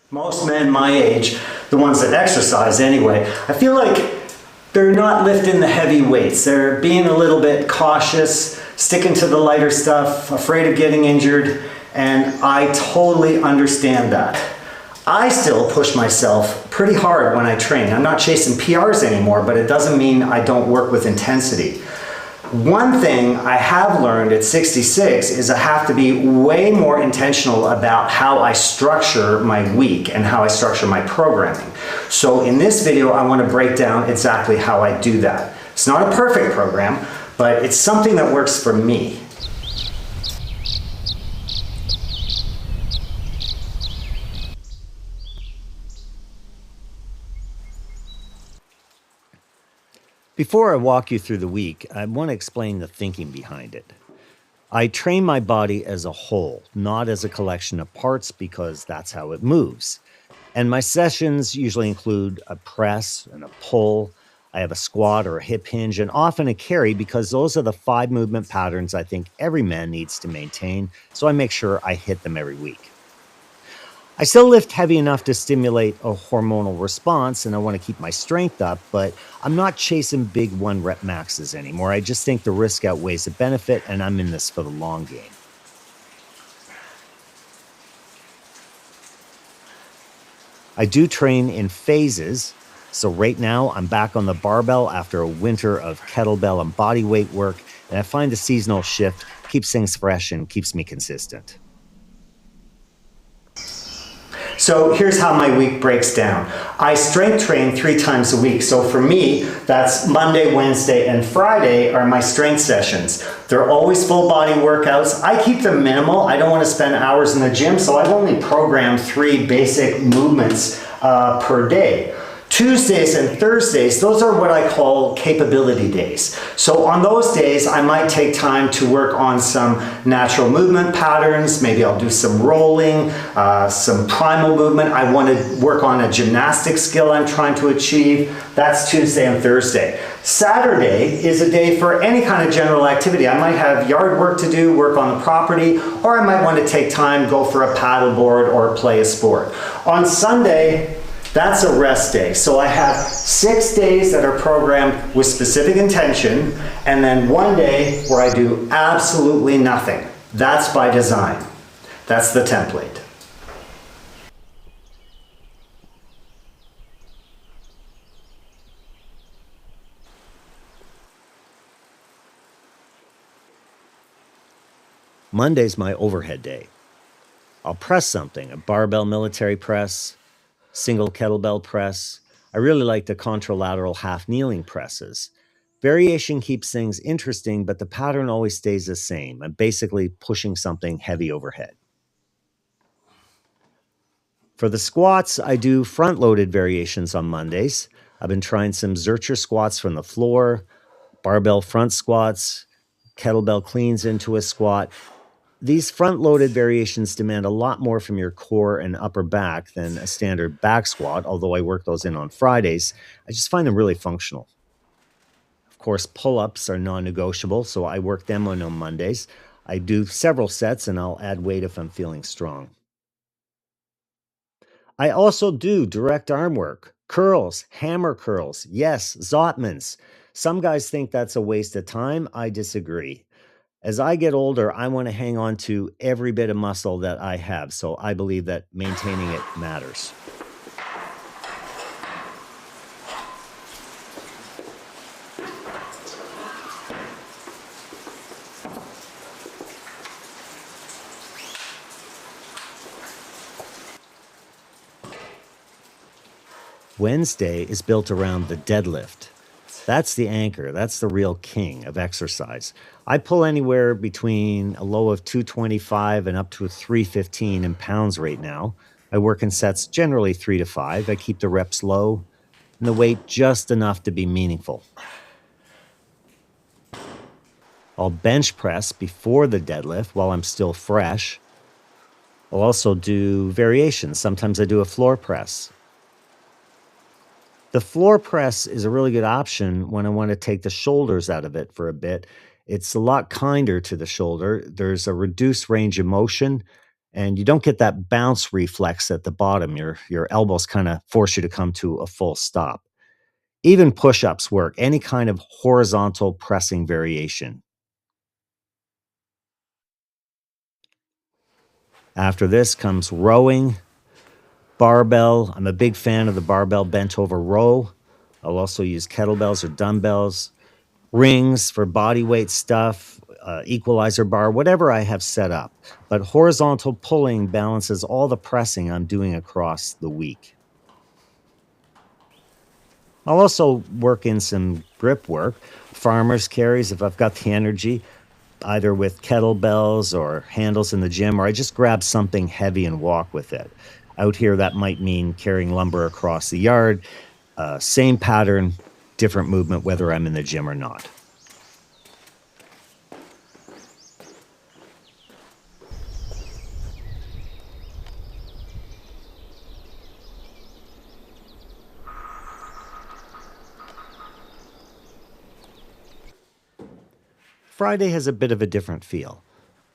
Most men my age, the ones that exercise anyway, I feel like they're not lifting the heavy weights. They're being a little bit cautious, sticking to the lighter stuff, afraid of getting injured, and I totally understand that. I still push myself pretty hard when I train. I'm not chasing PRs anymore, but it doesn't mean I don't work with intensity. One thing I have learned at 66 is I have to be way more intentional about how I structure my week and how I structure my programming. So in this video, I want to break down exactly how I do that. It's not a perfect program, but it's something that works for me. Before I walk you through the week, I want to explain the thinking behind it. I train my body as a whole, not as a collection of parts, because that's how it moves. And my sessions usually include a press and a pull. I have a squat or a hip hinge, and often a carry, because those are the 5 movement patterns I think every man needs to maintain, so I make sure I hit them every week. I still lift heavy enough to stimulate a hormonal response, and I want to keep my strength up, but I'm not chasing big 1-rep maxes anymore. I just think the risk outweighs the benefit, and I'm in this for the long game. I do train in phases, so right now I'm back on the barbell after a winter of kettlebell and body weight work, and I find the seasonal shift keeps things fresh and keeps me consistent. So here's how my week breaks down. I strength train 3 times a week. So for me, that's Monday, Wednesday, and Friday are my strength sessions. They're always full body workouts. I keep them minimal. I don't want to spend hours in the gym, so I've only programmed 3 basic movements per day. Tuesdays and Thursdays, those are what I call capability days. So on those days, I might take time to work on some natural movement patterns. Maybe I'll do some rolling, some primal movement. I want to work on a gymnastic skill I'm trying to achieve. That's Tuesday and Thursday. Saturday is a day for any kind of general activity. I might have yard work to do, work on the property, or I might want to take time, go for a paddleboard or play a sport. On Sunday, that's a rest day. So I have 6 days that are programmed with specific intention, and then 1 day where I do absolutely nothing. That's by design. That's the template. Monday's my overhead day. I'll press something, a barbell military press, single kettlebell press. I really like the contralateral half kneeling presses. Variation keeps things interesting, but the pattern always stays the same. I'm basically pushing something heavy overhead. For the squats, I do front-loaded variations on Mondays. I've been trying some Zercher squats from the floor, barbell front squats, kettlebell cleans into a squat. These front-loaded variations demand a lot more from your core and upper back than a standard back squat, although I work those in on Fridays. I just find them really functional. Of course, pull-ups are non-negotiable, so I work them on Mondays. I do several sets, and I'll add weight if I'm feeling strong. I also do direct arm work, curls, hammer curls, yes, Zotmans. Some guys think that's a waste of time. I disagree. As I get older, I want to hang on to every bit of muscle that I have, so I believe that maintaining it matters. Wednesday is built around the deadlift. That's the anchor. That's the real king of exercise. I pull anywhere between a low of 225 and up to a 315 in pounds right now. I work in sets generally 3 to 5. I keep the reps low and the weight just enough to be meaningful. I'll bench press before the deadlift while I'm still fresh. I'll also do variations. Sometimes I do a floor press. The floor press is a really good option when I want to take the shoulders out of it for a bit. It's a lot kinder to the shoulder. There's a reduced range of motion, and you don't get that bounce reflex at the bottom. Your elbows kind of force you to come to a full stop. Even push-ups work, any kind of horizontal pressing variation. After this comes rowing, barbell. I'm a big fan of the barbell bent over row. I'll also use kettlebells or dumbbells, rings for body weight stuff, equalizer bar, whatever I have set up. But horizontal pulling balances all the pressing I'm doing across the week. I'll also work in some grip work, farmer's carries if I've got the energy, either with kettlebells or handles in the gym, or I just grab something heavy and walk with it. Out here, that might mean carrying lumber across the yard. Same pattern, different movement, whether I'm in the gym or not. Friday has a bit of a different feel.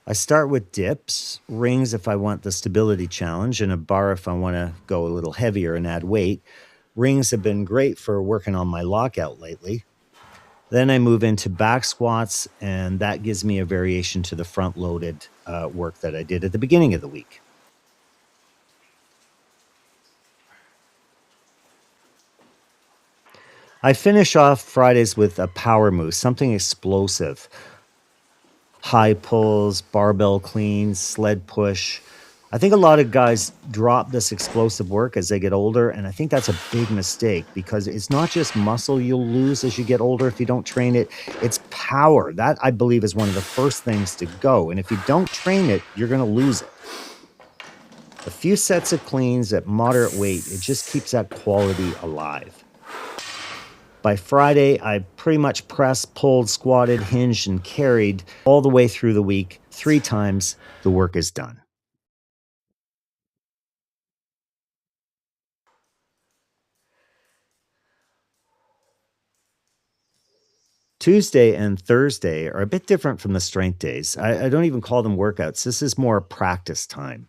I start with dips, rings if I want the stability challenge, and a bar if I want to go a little heavier and add weight. Rings have been great for working on my lockout lately. Then I move into back squats, and that gives me a variation to the front loaded work that I did at the beginning of the week. I finish off Fridays with a power move, something explosive. High pulls, barbell cleans, sled push. I think a lot of guys drop this explosive work as they get older, and I think that's a big mistake because it's not just muscle you'll lose as you get older if you don't train it, it's power. That, I believe, is one of the first things to go, and if you don't train it, you're going to lose it. A few sets of cleans at moderate weight, it just keeps that quality alive. By Friday, I pretty much pressed, pulled, squatted, hinged, and carried all the way through the week. 3 times, the work is done. Tuesday and Thursday are a bit different from the strength days. I don't even call them workouts. This is more practice time.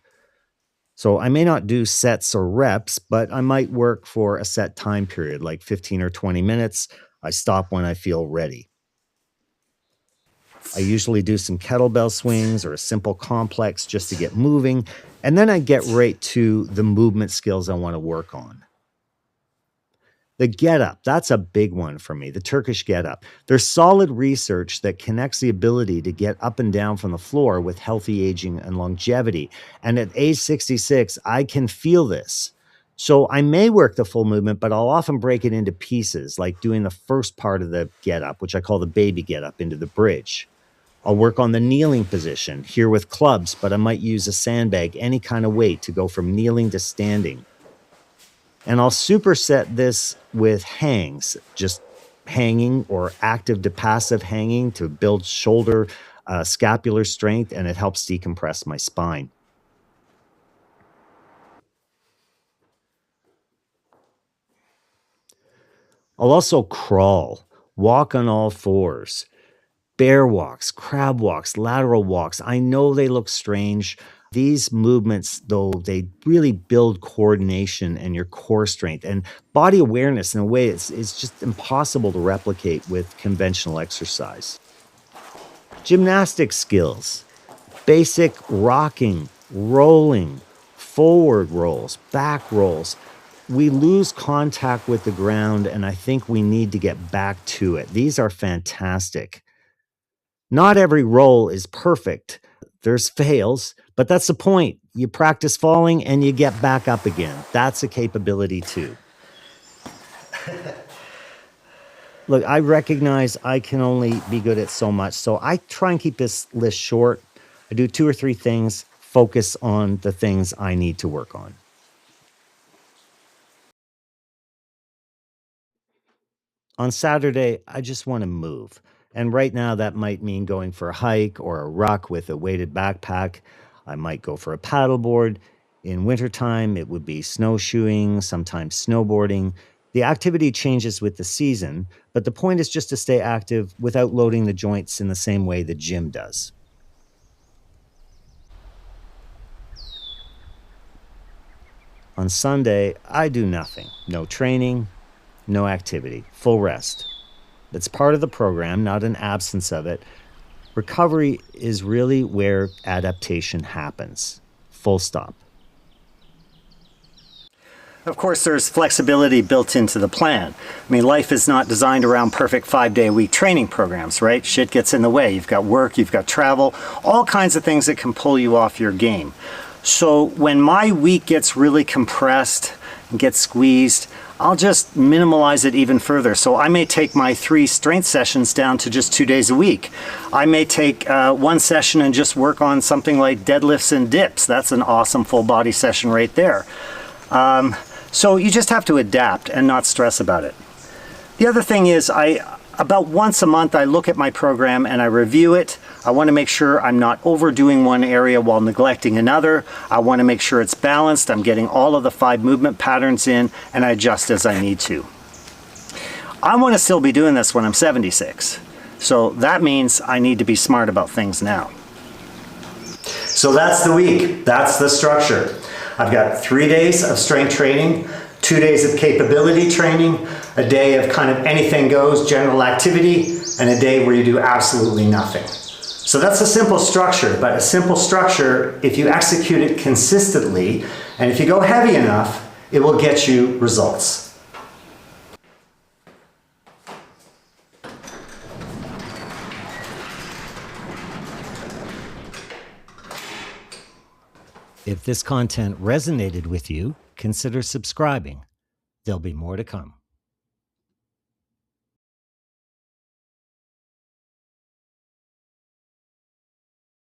So I may not do sets or reps, but I might work for a set time period, like 15 or 20 minutes. I stop when I feel ready. I usually do some kettlebell swings or a simple complex just to get moving. And then I get right to the movement skills I want to work on. The get up, that's a big one for me, the Turkish get up. There's solid research that connects the ability to get up and down from the floor with healthy aging and longevity. And at age 66, I can feel this. So I may work the full movement, but I'll often break it into pieces, like doing the first part of the get up, which I call the baby get up into the bridge. I'll work on the kneeling position here with clubs, but I might use a sandbag, any kind of weight to go from kneeling to standing. And I'll superset this with hangs, just hanging or active to passive hanging to build shoulder scapular strength, and it helps decompress my spine. I'll also crawl, walk on all fours, bear walks, crab walks, lateral walks. I know they look strange. These movements, though, they really build coordination and your core strength and body awareness in a way it's just impossible to replicate with conventional exercise. Gymnastic skills, basic rocking, rolling, forward rolls, back rolls. We lose contact with the ground, and I think we need to get back to it. These are fantastic. Not every roll is perfect. There's fails, but that's the point. You practice falling and you get back up again. That's a capability too. Look, I recognize I can only be good at so much, so I try and keep this list short. I do 2 or 3 things, focus on the things I need to work on. On Saturday, I just want to move. And right now, that might mean going for a hike or a ruck with a weighted backpack. I might go for a paddleboard. In wintertime, it would be snowshoeing, sometimes snowboarding. The activity changes with the season, but the point is just to stay active without loading the joints in the same way the gym does. On Sunday, I do nothing. No training, no activity, full rest. It's part of the program, not an absence of it. Recovery is really where adaptation happens. Full stop. Of course, there's flexibility built into the plan. I mean, life is not designed around perfect 5-day-a-week training programs, right? Shit gets in the way. You've got work, you've got travel, all kinds of things that can pull you off your game. So when my week gets really compressed and gets squeezed, I'll just minimalize it even further. So I may take my 3 strength sessions down to just 2 days a week. I may take 1 session and just work on something like deadlifts and dips. That's an awesome full body session right there. So you just have to adapt and not stress about it. The other thing is about once a month I look at my program and I review it. I want to make sure I'm not overdoing one area while neglecting another. I want to make sure it's balanced. I'm getting all of the 5 movement patterns in, and I adjust as I need to. I want to still be doing this when I'm 76. So that means I need to be smart about things now. So that's the week. That's the structure. I've got 3 days of strength training, 2 days of capability training, a day of kind of anything goes, general activity, and a day where you do absolutely nothing. So that's a simple structure, but a simple structure, if you execute it consistently, and if you go heavy enough, it will get you results. If this content resonated with you, consider subscribing. There'll be more to come.